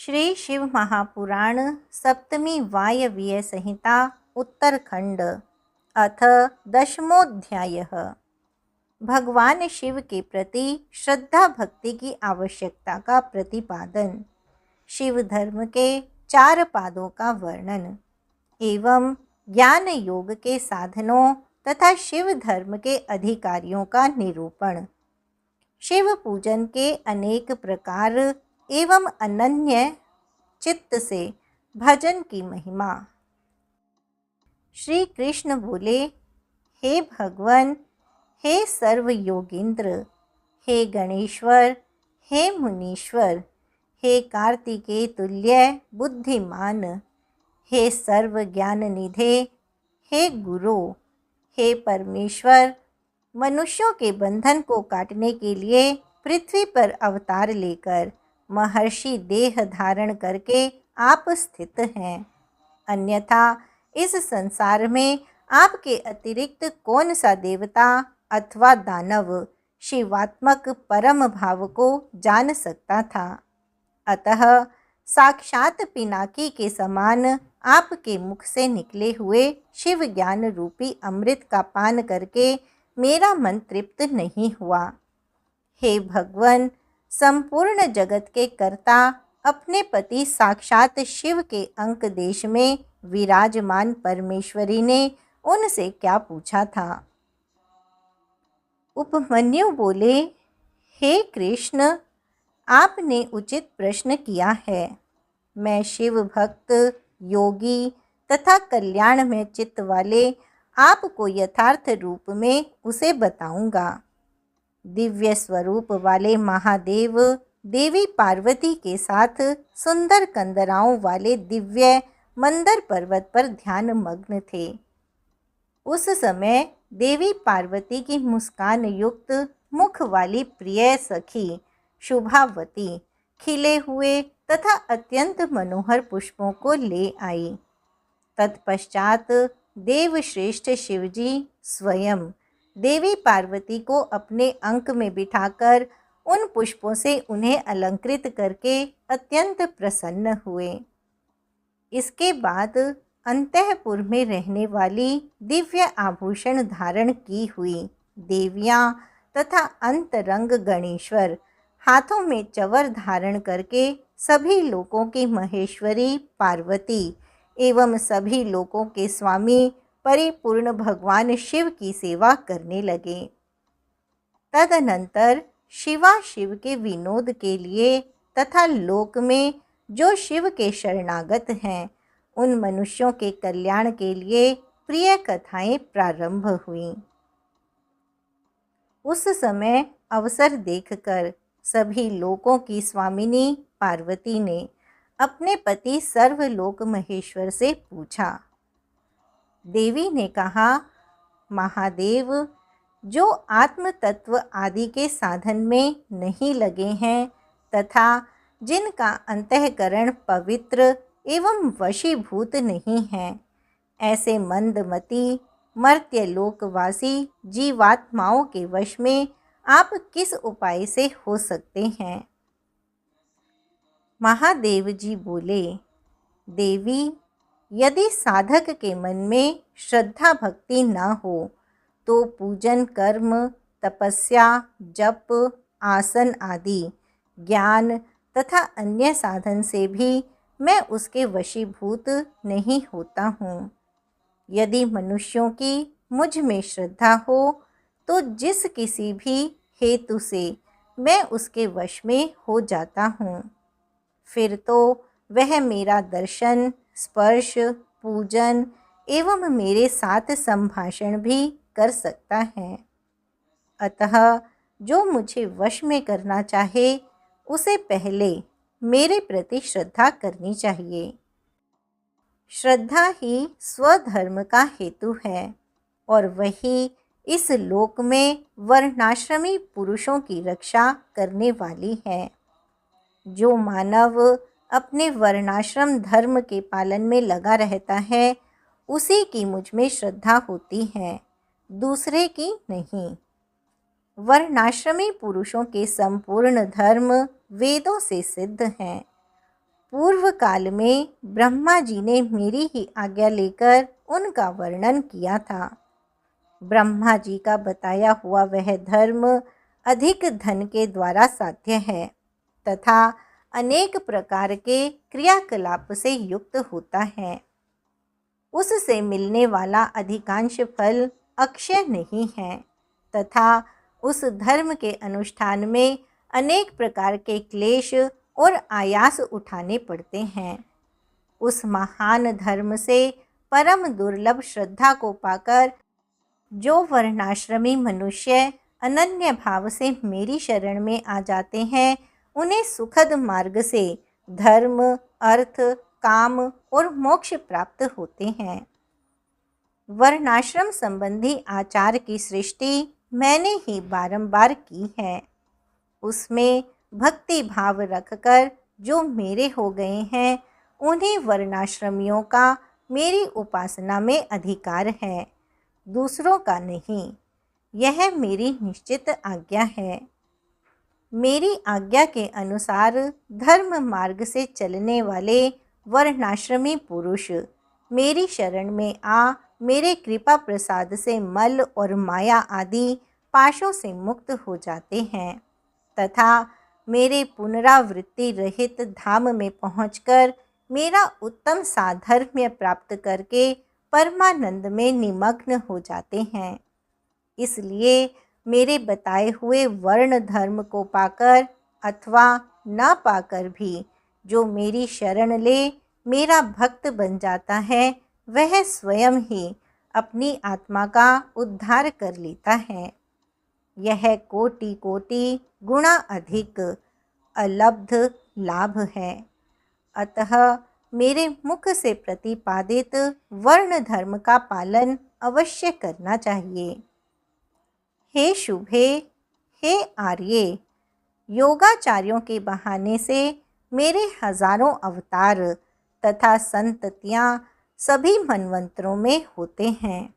श्री शिव महापुराण सप्तमी वायव्य संहिता उत्तरखंड अथ दशमोध्यायः। भगवान शिव के प्रति श्रद्धा भक्ति की आवश्यकता का प्रतिपादन, शिव धर्म के 4 पादों का वर्णन एवं ज्ञान योग के साधनों तथा शिव धर्म के अधिकारियों का निरूपण, शिव पूजन के अनेक प्रकार एवं अनन्य चित्त से भजन की महिमा। श्री कृष्ण बोले, हे भगवान, हे सर्व योगींद्र, हे गणेश्वर, हे मुनीश्वर, हे कार्तिकेय तुल्य बुद्धिमान, हे सर्व ज्ञान निधे, हे गुरु, हे परमेश्वर, मनुष्यों के बंधन को काटने के लिए पृथ्वी पर अवतार लेकर महर्षि देह धारण करके आप स्थित हैं। अन्यथा इस संसार में आपके अतिरिक्त कौन सा देवता अथवा दानव शिवात्मक परम भाव को जान सकता था। अतः साक्षात पिनाकी के समान आपके मुख से निकले हुए शिव ज्ञान रूपी अमृत का पान करके मेरा मन तृप्त नहीं हुआ। हे भगवान, संपूर्ण जगत के कर्ता अपने पति साक्षात शिव के अंक देश में विराजमान परमेश्वरी ने उनसे क्या पूछा था। उपमन्यु बोले, हे कृष्ण, आपने उचित प्रश्न किया है। मैं शिव भक्त, योगी तथा कल्याण में चित्त वाले आपको यथार्थ रूप में उसे बताऊंगा। दिव्य स्वरूप वाले महादेव देवी पार्वती के साथ सुंदर कंदराओं वाले दिव्य मंदर पर्वत पर ध्यान मग्न थे। उस समय देवी पार्वती की मुस्कान युक्त मुख वाली प्रिय सखी शुभावती खिले हुए तथा अत्यंत मनोहर पुष्पों को ले आई। तत्पश्चात देवश्रेष्ठ शिवजी स्वयं देवी पार्वती को अपने अंक में बिठाकर उन पुष्पों से उन्हें अलंकृत करके अत्यंत प्रसन्न हुए। इसके बाद अंतःपुर में रहने वाली दिव्य आभूषण धारण की हुई देवियां तथा अंतरंग गणेश्वर हाथों में चवर धारण करके सभी लोकों की महेश्वरी पार्वती एवं सभी लोकों के स्वामी परिपूर्ण भगवान शिव की सेवा करने लगे। तदनंतर शिवा शिव के विनोद के लिए तथा लोक में जो शिव के शरणागत हैं उन मनुष्यों के कल्याण के लिए प्रिय कथाएं प्रारंभ हुईं। उस समय अवसर देखकर सभी लोकों की स्वामिनी पार्वती ने अपने पति सर्वलोक महेश्वर से पूछा। देवी ने कहा, महादेव, जो आत्म तत्व आदि के साधन में नहीं लगे हैं तथा जिनका अंतःकरण पवित्र एवं वशीभूत नहीं है, ऐसे मंदमती मर्त्यलोकवासी जीवात्माओं के वश में आप किस उपाय से हो सकते हैं। महादेव जी बोले, देवी, यदि साधक के मन में श्रद्धा भक्ति न हो तो पूजन कर्म, तपस्या, जप, आसन आदि ज्ञान तथा अन्य साधन से भी मैं उसके वशीभूत नहीं होता हूँ। यदि मनुष्यों की मुझ में श्रद्धा हो तो जिस किसी भी हेतु से मैं उसके वश में हो जाता हूँ। फिर तो वह मेरा दर्शन, स्पर्श, पूजन एवं मेरे साथ संभाषण भी कर सकता है। अतः जो मुझे वश में करना चाहे उसे पहले मेरे प्रति श्रद्धा करनी चाहिए। श्रद्धा ही स्वधर्म का हेतु है और वही इस लोक में वर्णाश्रमी पुरुषों की रक्षा करने वाली है। जो मानव अपने वर्णाश्रम धर्म के पालन में लगा रहता है उसी की मुझ में श्रद्धा होती है, दूसरे की नहीं। वर्णाश्रमी पुरुषों के संपूर्ण धर्म वेदों से सिद्ध हैं। पूर्व काल में ब्रह्मा जी ने मेरी ही आज्ञा लेकर उनका वर्णन किया था। ब्रह्मा जी का बताया हुआ वह धर्म अधिक धन के द्वारा साध्य है तथा अनेक प्रकार के क्रियाकलाप से युक्त होता है। उससे मिलने वाला अधिकांश फल अक्षय नहीं है तथा उस धर्म के अनुष्ठान में अनेक प्रकार के क्लेश और आयास उठाने पड़ते हैं। उस महान धर्म से परम दुर्लभ श्रद्धा को पाकर जो वर्णाश्रमी मनुष्य अनन्य भाव से मेरी शरण में आ जाते हैं, उन्हें सुखद मार्ग से धर्म, अर्थ, काम और मोक्ष प्राप्त होते हैं। वर्णाश्रम संबंधी आचार की सृष्टि मैंने ही बारंबार की है। उसमें भक्ति भाव रखकर जो मेरे हो गए हैं, उन्हीं वर्णाश्रमियों का मेरी उपासना में अधिकार है, दूसरों का नहीं। यह मेरी निश्चित आज्ञा है। मेरी आज्ञा के अनुसार धर्म मार्ग से चलने वाले वर्णाश्रमी पुरुष मेरी शरण में आ मेरे कृपा प्रसाद से मल और माया आदि पाशों से मुक्त हो जाते हैं तथा मेरे पुनरावृत्ति रहित धाम में पहुंचकर मेरा उत्तम साधर्म्य प्राप्त करके परमानंद में निमग्न हो जाते हैं। इसलिए मेरे बताए हुए वर्ण धर्म को पाकर अथवा न पाकर भी जो मेरी शरण ले मेरा भक्त बन जाता है, वह स्वयं ही अपनी आत्मा का उद्धार कर लेता है। यह कोटि कोटि गुणा अधिक अलब्ध लाभ है। अतः मेरे मुख से प्रतिपादित वर्ण धर्म का पालन अवश्य करना चाहिए। हे शुभे, हे आर्ये, योगाचार्यों के बहाने से मेरे हजारों अवतार तथा संततियाँ सभी मनवंतरों में होते हैं।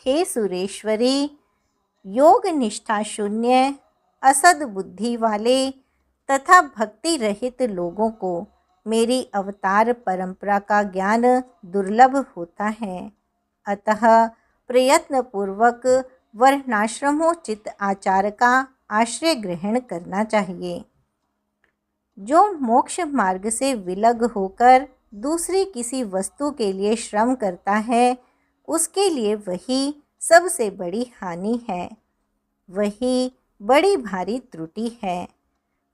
हे सुरेश्वरी, योग निष्ठा शून्य, असद बुद्धि वाले तथा भक्ति रहित लोगों को मेरी अवतार परंपरा का ज्ञान दुर्लभ होता है। अतः प्रयत्नपूर्वक वर्णाश्रमोचित आचार का आश्रय ग्रहण करना चाहिए। जो मोक्ष मार्ग से विलग होकर दूसरी किसी वस्तु के लिए श्रम करता है, उसके लिए वही सबसे बड़ी हानि है, वही बड़ी भारी त्रुटि है,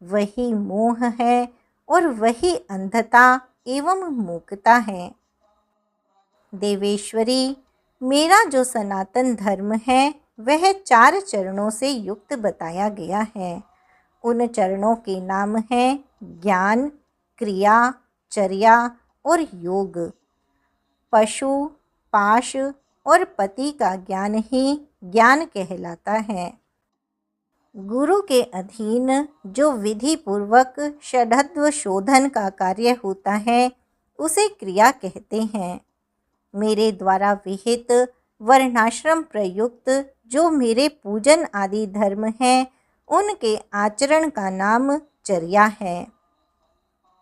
वही मोह है और वही अंधता एवं मूकता है। देवेश्वरी, मेरा जो सनातन धर्म है वह 4 चरणों से युक्त बताया गया है। उन चरणों के नाम हैं ज्ञान, क्रिया, चर्या और योग। पशु, पाश और पति का ज्ञान ही ज्ञान कहलाता है। गुरु के अधीन जो विधि पूर्वक षड्व शोधन का कार्य होता है, उसे क्रिया कहते हैं। मेरे द्वारा विहित वर्णाश्रम प्रयुक्त जो मेरे पूजन आदि धर्म हैं, उनके आचरण का नाम चर्या है।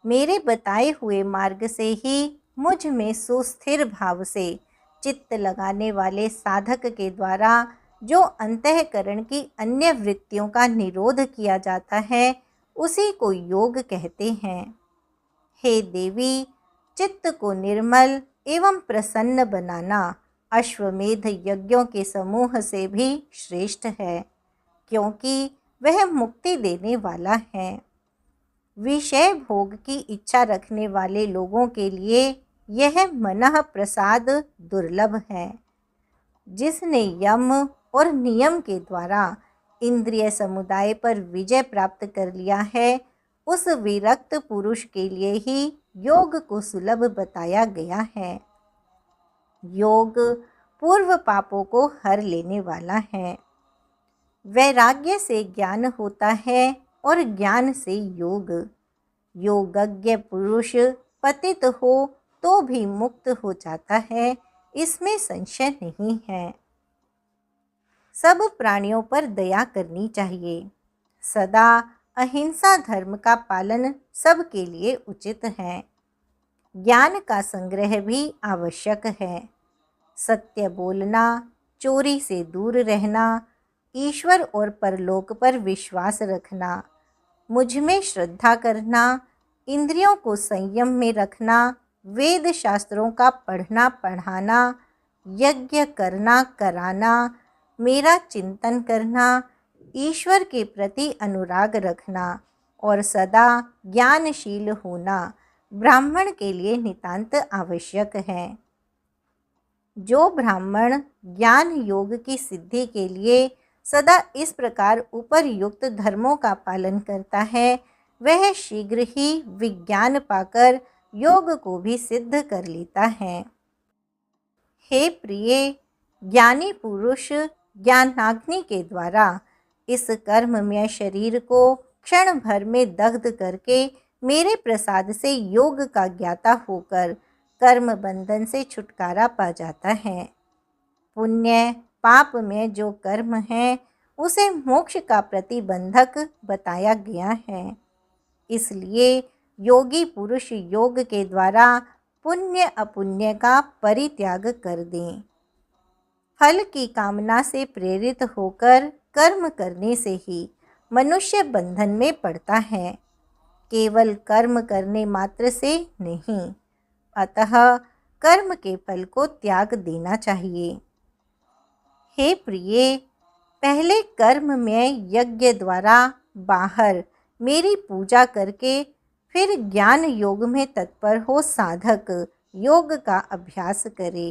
मेरे बताए हुए मार्ग से ही मुझ में सुस्थिर भाव से चित्त लगाने वाले साधक के द्वारा जो अंतःकरण की अन्य वृत्तियों का निरोध किया जाता है, उसी को योग कहते हैं। हे देवी, चित्त को निर्मल एवं प्रसन्न बनाना अश्वमेध यज्ञों के समूह से भी श्रेष्ठ है, क्योंकि वह मुक्ति देने वाला है। विषय भोग की इच्छा रखने वाले लोगों के लिए यह मनः प्रसाद दुर्लभ है। जिसने यम और नियम के द्वारा इंद्रिय समुदाय पर विजय प्राप्त कर लिया है, उस विरक्त पुरुष के लिए ही योग को सुलभ बताया गया है। योग पूर्व पापों को हर लेने वाला है। वैराग्य से ज्ञान होता है और ज्ञान से योग। योगज्ञ पुरुष पतित हो तो भी मुक्त हो जाता है, इसमें संशय नहीं है। सब प्राणियों पर दया करनी चाहिए, सदा अहिंसा धर्म का पालन सबके लिए उचित है। ज्ञान का संग्रह भी आवश्यक है। सत्य बोलना, चोरी से दूर रहना, ईश्वर और परलोक पर विश्वास रखना, मुझ में श्रद्धा करना, इंद्रियों को संयम में रखना, वेद शास्त्रों का पढ़ना पढ़ाना, यज्ञ करना कराना, मेरा चिंतन करना, ईश्वर के प्रति अनुराग रखना और सदा ज्ञानशील होना ब्राह्मण के लिए नितांत आवश्यक है। जो ब्राह्मण ज्ञान योग की सिद्धि के लिए सदा इस प्रकार उपरयुक्त धर्मों का पालन करता है, वह शीघ्र ही विज्ञान पाकर योग को भी सिद्ध कर लेता है। हे प्रिय, ज्ञानी पुरुष ज्ञानाग्नि के द्वारा इस कर्ममय शरीर को क्षण भर में दग्ध करके मेरे प्रसाद से योग का ज्ञाता होकर कर्म बंधन से छुटकारा पा जाता है। पुण्य पाप में जो कर्म है उसे मोक्ष का प्रतिबंधक बताया गया है। इसलिए योगी पुरुष योग के द्वारा पुण्य अपुण्य का परित्याग कर दें। फल की कामना से प्रेरित होकर कर्म करने से ही मनुष्य बंधन में पड़ता है, केवल कर्म करने मात्र से नहीं। अतः कर्म के फल को त्याग देना चाहिए। हे प्रिय, पहले कर्म में यज्ञ द्वारा बाहर मेरी पूजा करके फिर ज्ञान योग में तत्पर हो साधक योग का अभ्यास करे।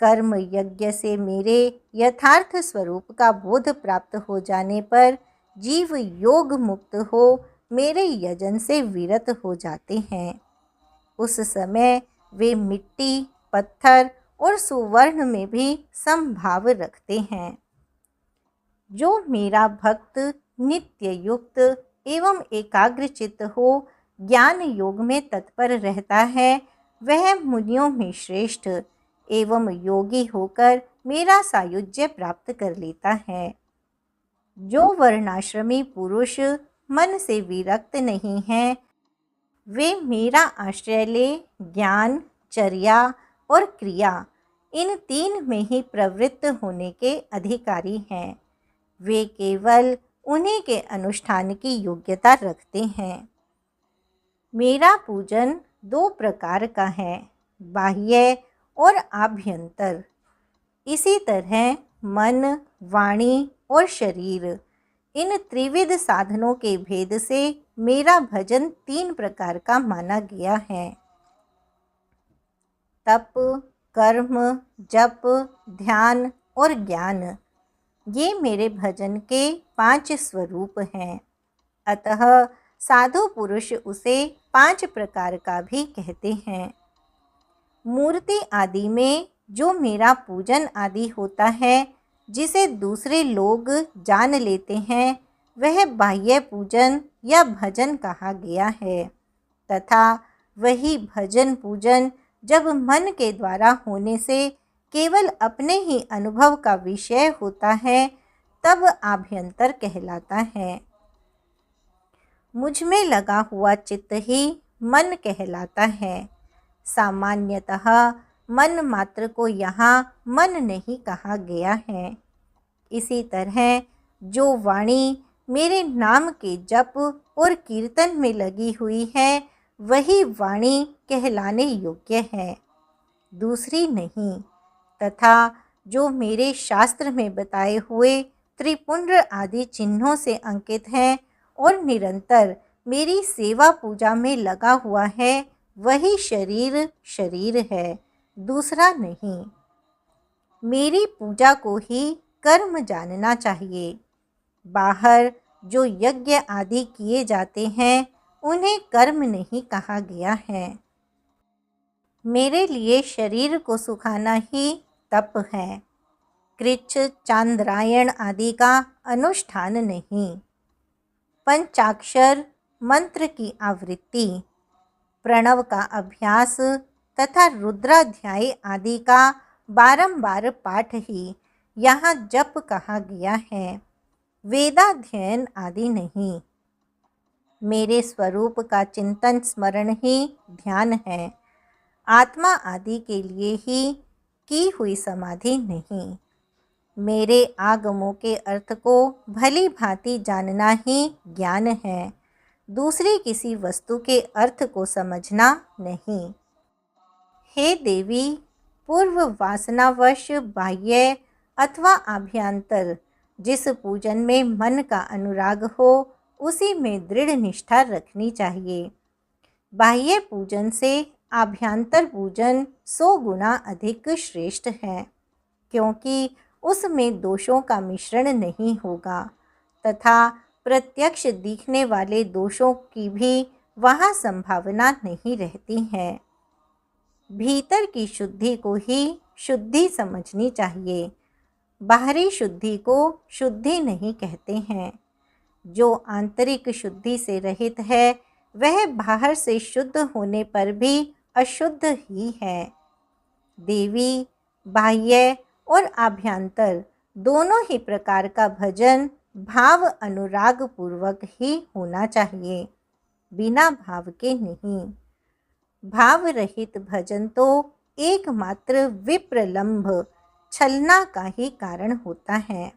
कर्म यज्ञ से मेरे यथार्थ स्वरूप का बोध प्राप्त हो जाने पर जीव योग मुक्त हो मेरे यजन से विरत हो जाते हैं। उस समय वे मिट्टी, पत्थर और सुवर्ण में भी समभाव रखते हैं। जो मेरा भक्त नित्य युक्त एवं एकाग्रचित्त हो ज्ञान योग में तत्पर रहता है, वह मुनियों में श्रेष्ठ एवं योगी होकर मेरा सायुज्य प्राप्त कर लेता है। जो वर्णाश्रमी पुरुष मन से विरक्त नहीं हैं, वे मेरा आश्रय ले ज्ञान, चर्या और क्रिया इन तीन में ही प्रवृत्त होने के अधिकारी हैं। वे केवल उन्हीं के अनुष्ठान की योग्यता रखते हैं। मेरा पूजन दो प्रकार का है, बाह्य और आभ्यंतर। इसी तरह मन, वाणी और शरीर इन त्रिविध साधनों के भेद से मेरा भजन तीन प्रकार का माना गया है। तप, कर्म, जप, ध्यान और ज्ञान, ये मेरे भजन के 5 स्वरूप हैं। अतः साधु पुरुष उसे 5 प्रकार का भी कहते हैं। मूर्ति आदि में जो मेरा पूजन आदि होता है, जिसे दूसरे लोग जान लेते हैं, वह बाह्य पूजन या भजन कहा गया है। तथा वही भजन पूजन जब मन के द्वारा होने से केवल अपने ही अनुभव का विषय होता है, तब आभ्यंतर कहलाता है। मुझ में लगा हुआ चित्त ही मन कहलाता है। सामान्यतः मन मात्र को यहाँ मन नहीं कहा गया है। इसी तरह जो वाणी मेरे नाम के जप और कीर्तन में लगी हुई है, वही वाणी कहलाने योग्य है, दूसरी नहीं। तथा जो मेरे शास्त्र में बताए हुए त्रिपुंड्र आदि चिन्हों से अंकित हैं और निरंतर मेरी सेवा पूजा में लगा हुआ है, वही शरीर शरीर है, दूसरा नहीं। मेरी पूजा को ही कर्म जानना चाहिए। बाहर जो यज्ञ आदि किए जाते हैं, उन्हें कर्म नहीं कहा गया है। मेरे लिए शरीर को सुखाना ही तप है, कृच्छ, चांद्रायण आदि का अनुष्ठान नहीं। पंचाक्षर मंत्र की आवृत्ति, प्रणव का अभ्यास तथा रुद्राध्याय आदि का बारंबार पाठ ही यहाँ जप कहा गया है, वेदाध्ययन आदि नहीं। मेरे स्वरूप का चिंतन स्मरण ही ध्यान है, आत्मा आदि के लिए ही की हुई समाधि नहीं। मेरे आगमों के अर्थ को भली भांति जानना ही ज्ञान है, दूसरी किसी वस्तु के अर्थ को समझना नहीं। हे देवी, पूर्व वासनावश बाह्य अथवा आभ्यंतर जिस पूजन में मन का अनुराग हो, उसी में दृढ़ निष्ठा रखनी चाहिए। बाह्य पूजन से आभ्यंतर पूजन 100 गुना अधिक श्रेष्ठ है, क्योंकि उसमें दोषों का मिश्रण नहीं होगा तथा प्रत्यक्ष दिखने वाले दोषों की भी वहाँ संभावना नहीं रहती है। भीतर की शुद्धि को ही शुद्धि समझनी चाहिए, बाहरी शुद्धि को शुद्धि नहीं कहते हैं। जो आंतरिक शुद्धि से रहित है, वह बाहर से शुद्ध होने पर भी अशुद्ध ही है। देवी, बाह्य और आभ्यंतर दोनों ही प्रकार का भजन भाव अनुराग पूर्वक ही होना चाहिए, बिना भाव के नहीं। भाव रहित भजन तो एकमात्र विप्रलंभ छलना का ही कारण होता है।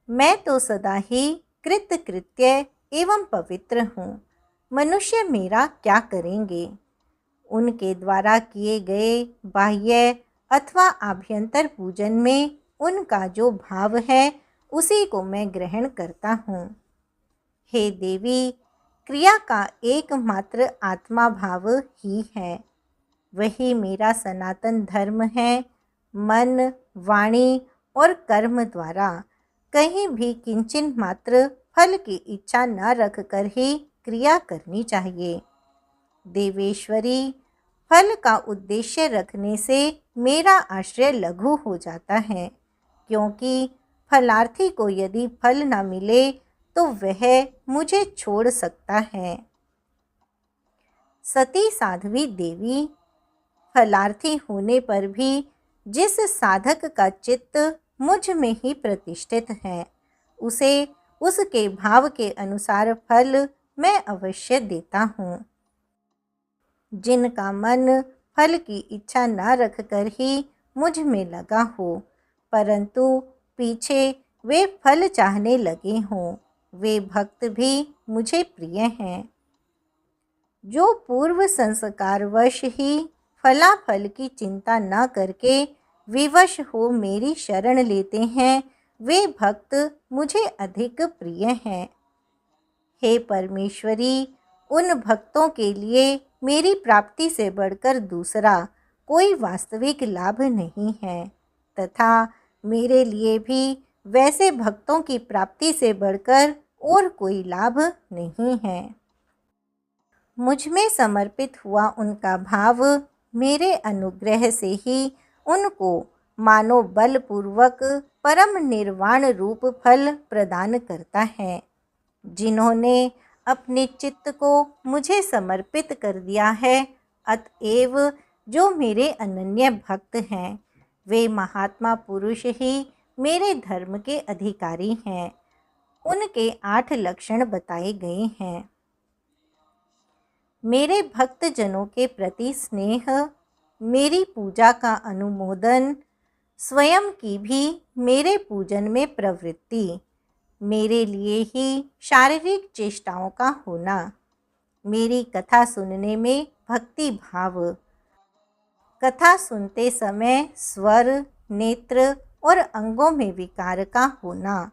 मैं तो सदा ही कृतकृत्य एवं पवित्र हूँ, मनुष्य मेरा क्या करेंगे। उनके द्वारा किए गए बाह्य अथवा आभ्यंतर पूजन में उनका जो भाव है, उसी को मैं ग्रहण करता हूँ। हे देवी, क्रिया का एकमात्र आत्मा भाव ही है, वही मेरा सनातन धर्म है। मन, वाणी और कर्म द्वारा कहीं भी किंचिन मात्र फल की इच्छा न रखकर ही क्रिया करनी चाहिए। देवेश्वरी, फल का उद्देश्य रखने से मेरा आश्रय लघु हो जाता है, क्योंकि फलार्थी को यदि फल न मिले तो वह मुझे छोड़ सकता है। सती साध्वी देवी, फलार्थी होने पर भी जिस साधक का चित्त मुझ में ही प्रतिष्ठित है, उसे उसके भाव के अनुसार फल मैं अवश्य देता हूँ। जिनका मन फल की इच्छा न रखकर ही मुझ में लगा हो, परंतु पीछे वे फल चाहने लगे हों, वे भक्त भी मुझे प्रिय हैं। जो पूर्व संस्कारवश ही फलाफल की चिंता न करके विवश हो मेरी शरण लेते हैं, वे भक्त मुझे अधिक प्रिय हैं। हे परमेश्वरी, उन भक्तों के लिए मेरी प्राप्ति से बढ़कर दूसरा कोई वास्तविक लाभ नहीं है, तथा मेरे लिए भी वैसे भक्तों की प्राप्ति से बढ़कर और कोई लाभ नहीं है। मुझ में समर्पित हुआ उनका भाव मेरे अनुग्रह से ही उनको मानो बलपूर्वक परम निर्वाण रूप फल प्रदान करता है। जिन्होंने अपने चित्त को मुझे समर्पित कर दिया है, अतएव जो मेरे अनन्य भक्त हैं, वे महात्मा पुरुष ही मेरे धर्म के अधिकारी हैं। उनके 8 लक्षण बताए गए हैं। मेरे भक्तजनों के प्रति स्नेह, मेरी पूजा का अनुमोदन, स्वयं की भी मेरे पूजन में प्रवृत्ति, मेरे लिए ही शारीरिक चेष्टाओं का होना, मेरी कथा सुनने में भक्ति भाव, कथा सुनते समय स्वर, नेत्र और अंगों में विकार का होना,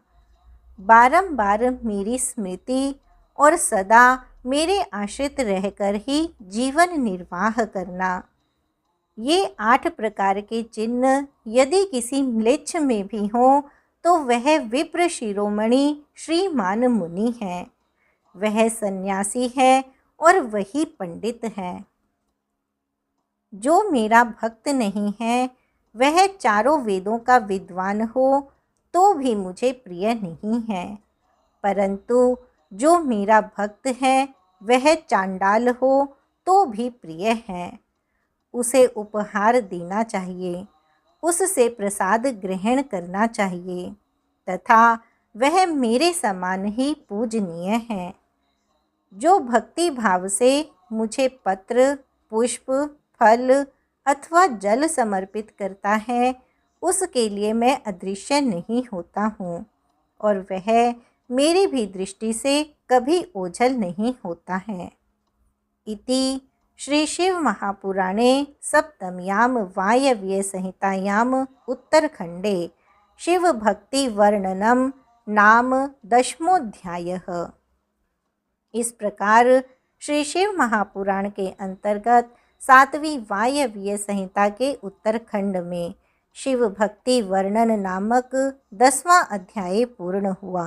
बारंबार मेरी स्मृति और सदा मेरे आश्रित रहकर ही जीवन निर्वाह करना, ये 8 प्रकार के चिन्ह यदि किसी म्लेच्छ में भी हों तो वह विप्र शिरोमणि श्रीमान मुनि है, वह सन्यासी है और वही पंडित है। जो मेरा भक्त नहीं है, वह चारों वेदों का विद्वान हो तो भी मुझे प्रिय नहीं है, परंतु जो मेरा भक्त है वह चांडाल हो तो भी प्रिय है। उसे उपहार देना चाहिए, उससे प्रसाद ग्रहण करना चाहिए, तथा वह मेरे समान ही पूजनीय है। जो भक्ति भाव से मुझे पत्र, पुष्प, फल अथवा जल समर्पित करता है, उसके लिए मैं अदृश्य नहीं होता हूँ और वह मेरी भी दृष्टि से कभी ओझल नहीं होता है। इति श्री शिव महापुराणे सप्तम्यां वायव्य संहितायाम उत्तरखंडे शिव भक्ति वर्णनम नाम 10वाध्यायः। इस प्रकार श्री शिव महापुराण के अंतर्गत 7वीं वायव्य संहिता के उत्तरखंड में शिव भक्ति वर्णन नामक 10वां अध्याय पूर्ण हुआ।